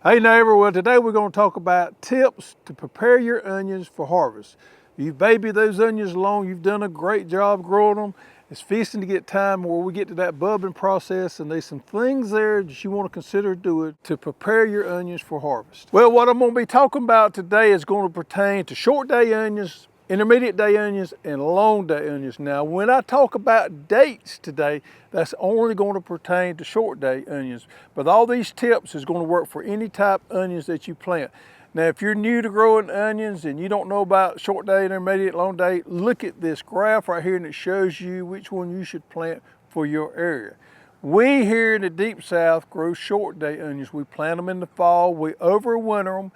Hey neighbor, well today we're going to talk about tips to prepare your onions for harvest. You've babied those onions along, you've done a great job growing them. It's feasting to get time where we get to that bubbling process, and there's some things there that you want to consider doing to prepare your onions for harvest. Well, what I'm going to be talking about today is going to pertain to short day onions, intermediate day onions, and long day onions. Now, when I talk about dates today, that's only going to pertain to short day onions. But all these tips is going to work for any type of onions that you plant. Now, if you're new to growing onions and you don't know about short day, intermediate, long day, look at this graph right here and it shows you which one you should plant for your area. We here in the Deep South grow short day onions. We plant them in the fall, we overwinter them,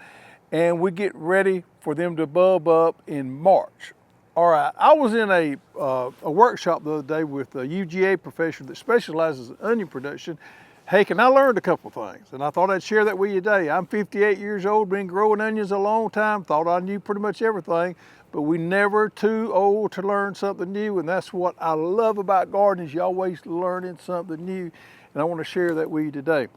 and we get ready for them to bulb up in March. All right, I was in a workshop the other day with a UGA professional that specializes in onion production. Heck, and I learned a couple things, and I thought I'd share that with you today. I'm 58 years old, been growing onions a long time, thought I knew pretty much everything, but we never too old to learn something new, and that's what I love about gardening, is you're always learning something new, and I want to share that with you today.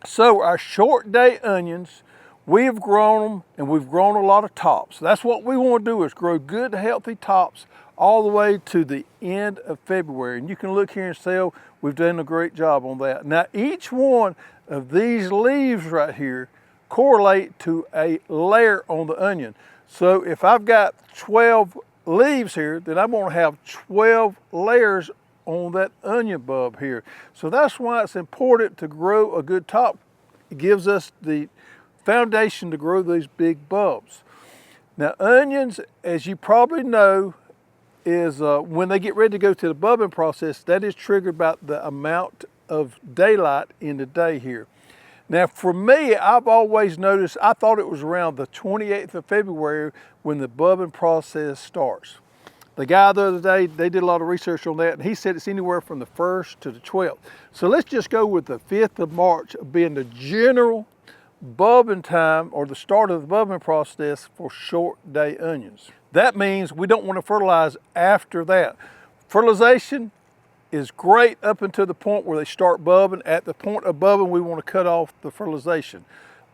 So our short day onions, we've grown them, and we've grown a lot of tops. That's what we want to do, is grow good, healthy tops all the way to the end of February. And you can look here and see we've done a great job on that. Now, each one of these leaves right here correlate to a layer on the onion. So if I've got 12 leaves here, then I'm going to have 12 layers on that onion bulb here. So that's why it's important to grow a good top. It gives us the foundation to grow these big bulbs. Now, onions, as you probably know, is when they get ready to go to the bulbing process, that is triggered by the amount of daylight in the day here. Now for me, I've always noticed, I thought it was around the 28th of February when the bulbing process starts. The guy the other day, they did a lot of research on that, and he said it's anywhere from the 1st to the 12th. So let's just go with the 5th of March being the general bulbing time, or the start of the bulbing process for short day onions. That means we don't want to fertilize after that. Fertilization is great up until the point where they start bulbing. At the point of bulbing, we want to cut off the fertilization.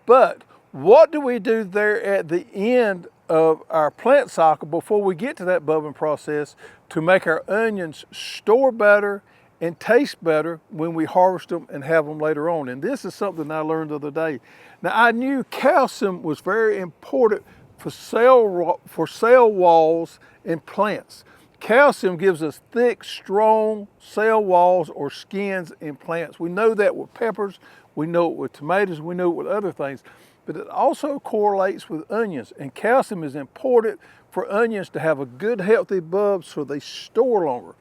But what do we do there at the end of our plant cycle before we get to that bulbing process to make our onions store better and taste better when we harvest them and have them later on? And this is something I learned the other day. Now, I knew calcium was very important for cell walls in plants. Calcium gives us thick, strong cell walls or skins in plants. We know that with peppers, we know it with tomatoes, we know it with other things, but it also correlates with onions. And calcium is important for onions to have a good, healthy bulb so they store longer.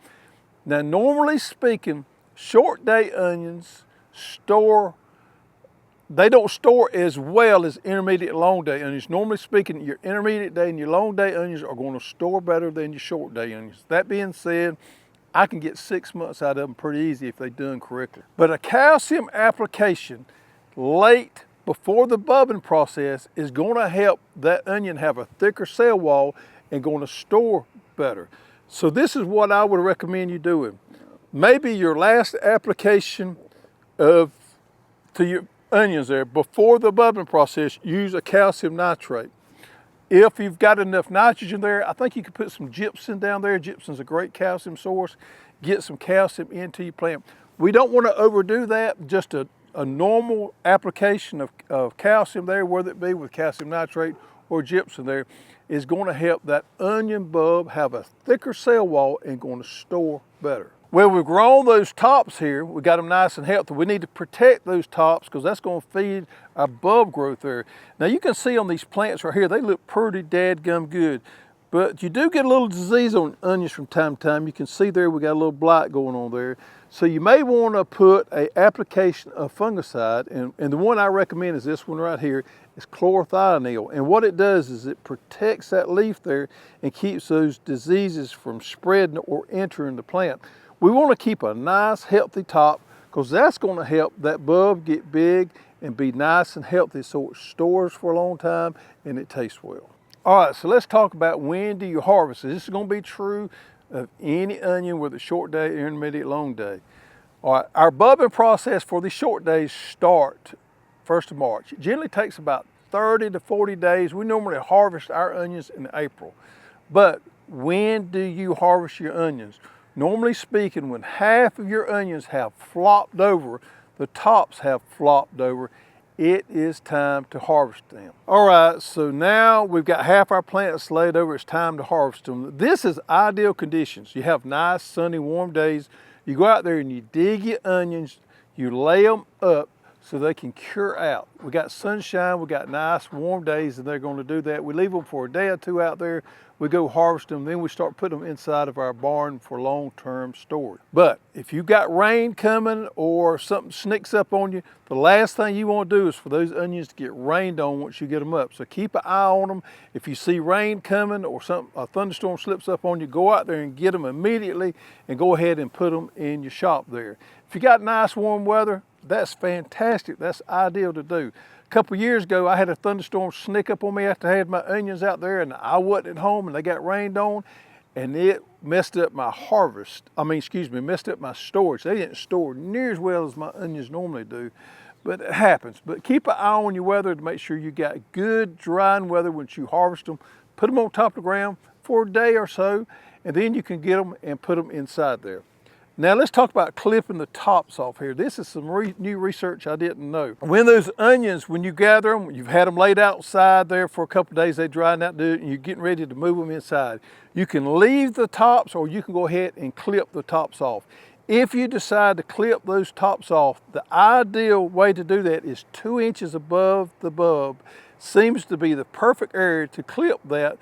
Now, normally speaking, short day onions they don't store as well as intermediate and long day onions. Normally speaking, your intermediate day and your long day onions are going to store better than your short day onions. That being said, I can get 6 months out of them pretty easy if they're done correctly. But a calcium application late before the bulbing process is going to help that onion have a thicker cell wall and going to store better. So this is what I would recommend you doing. Maybe your last application to your onions there, before the bulbing process, use a calcium nitrate. If you've got enough nitrogen there, I think you could put some gypsum down there. Gypsum's a great calcium source. Get some calcium into your plant. We don't want to overdo that. Just a normal application of calcium there, whether it be with calcium nitrate or gypsum there, is going to help that onion bulb have a thicker cell wall and going to store better. Well, we've grown those tops here. We got them nice and healthy. We need to protect those tops because that's going to feed our bulb growth there. Now you can see on these plants right here, they look pretty dadgum good. But you do get a little disease on onions from time to time. You can see there we got a little blight going on there. So you may want to put an application of fungicide, and the one I recommend is this one right here. It's chlorothianidin. And what it does is it protects that leaf there and keeps those diseases from spreading or entering the plant. We want to keep a nice healthy top because that's going to help that bulb get big and be nice and healthy so it stores for a long time and it tastes well. All right, so let's talk about when do you harvest. This is going to be true of any onion with a short day, intermediate, long day. All right, our bulbing process for the short days start 1st of March. It generally takes about 30 to 40 days. We normally harvest our onions in April. But when do you harvest your onions? Normally speaking, when half of your onions have flopped over, the tops have flopped over, it is time to harvest them. All right, so now we've got half our plants laid over, it's time to harvest them. This is ideal conditions. You have nice, sunny, warm days. You go out there and you dig your onions, you lay them up so they can cure out. We got sunshine, we got nice, warm days, and they're gonna do that. We leave them for a day or two out there, we go harvest them, then we start putting them inside of our barn for long-term storage. But if you got rain coming or something sneaks up on you, the last thing you want to do is for those onions to get rained on once you get them up. So keep an eye on them. If you see rain coming or a thunderstorm slips up on you, go out there and get them immediately and go ahead and put them in your shop there. If you got nice warm weather, that's fantastic. That's ideal to do. A couple of years ago, I had a thunderstorm sneak up on me after I had my onions out there and I wasn't at home and they got rained on and it messed up my messed up my storage. They didn't store near as well as my onions normally do, but it happens. But keep an eye on your weather to make sure you got good drying weather once you harvest them. Put them on top of the ground for a day or so, and then you can get them and put them inside there. Now let's talk about clipping the tops off here. This is some new research I didn't know. When those onions, when you gather them, you've had them laid outside there for a couple of days, they drying out, and you're getting ready to move them inside. You can leave the tops or you can go ahead and clip the tops off. If you decide to clip those tops off, the ideal way to do that is 2 inches above the bulb. Seems to be the perfect area to clip that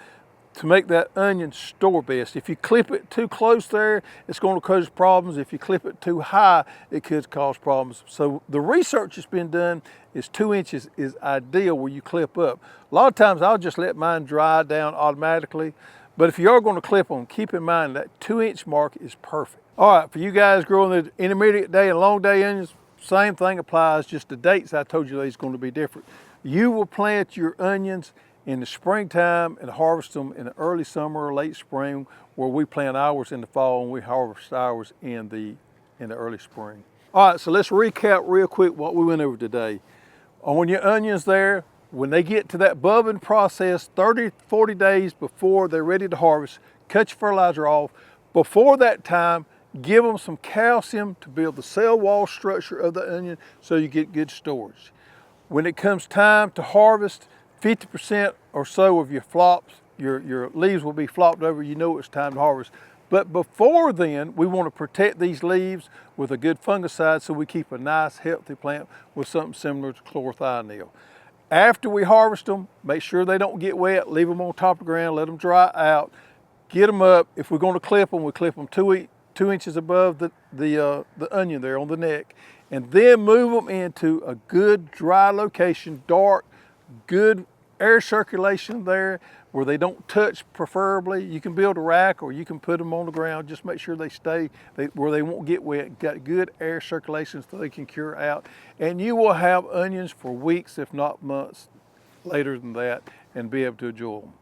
to make that onion store best. If you clip it too close there, it's going to cause problems. If you clip it too high, it could cause problems. So the research that's been done is 2 inches is ideal where you clip up. A lot of times I'll just let mine dry down automatically, but if you are going to clip them, keep in mind that 2-inch mark is perfect. All right, for you guys growing the intermediate day and long day onions, same thing applies, just the dates I told you is going to be different. You will plant your onions in the springtime and harvest them in the early summer or late spring, where we plant ours in the fall and we harvest ours in the early spring. All right, so let's recap real quick what we went over today. On your onions there, when they get to that bulbing process, 30, 40 days before they're ready to harvest, cut your fertilizer off. Before that time, give them some calcium to build the cell wall structure of the onion so you get good storage. When it comes time to harvest, 50% or so of your flops, your leaves will be flopped over. You know it's time to harvest. But before then, we want to protect these leaves with a good fungicide so we keep a nice, healthy plant with something similar to chlorothianil. After we harvest them, make sure they don't get wet. Leave them on top of the ground, let them dry out. Get them up. If we're going to clip them, we clip them 2 inches above the onion there on the neck. And then move them into a good dry location, dark, good air circulation there where they don't touch preferably. You can build a rack or you can put them on the ground. Just make sure they stay where they won't get wet. Got good air circulation so they can cure out. And you will have onions for weeks, if not months later than that, and be able to enjoy them.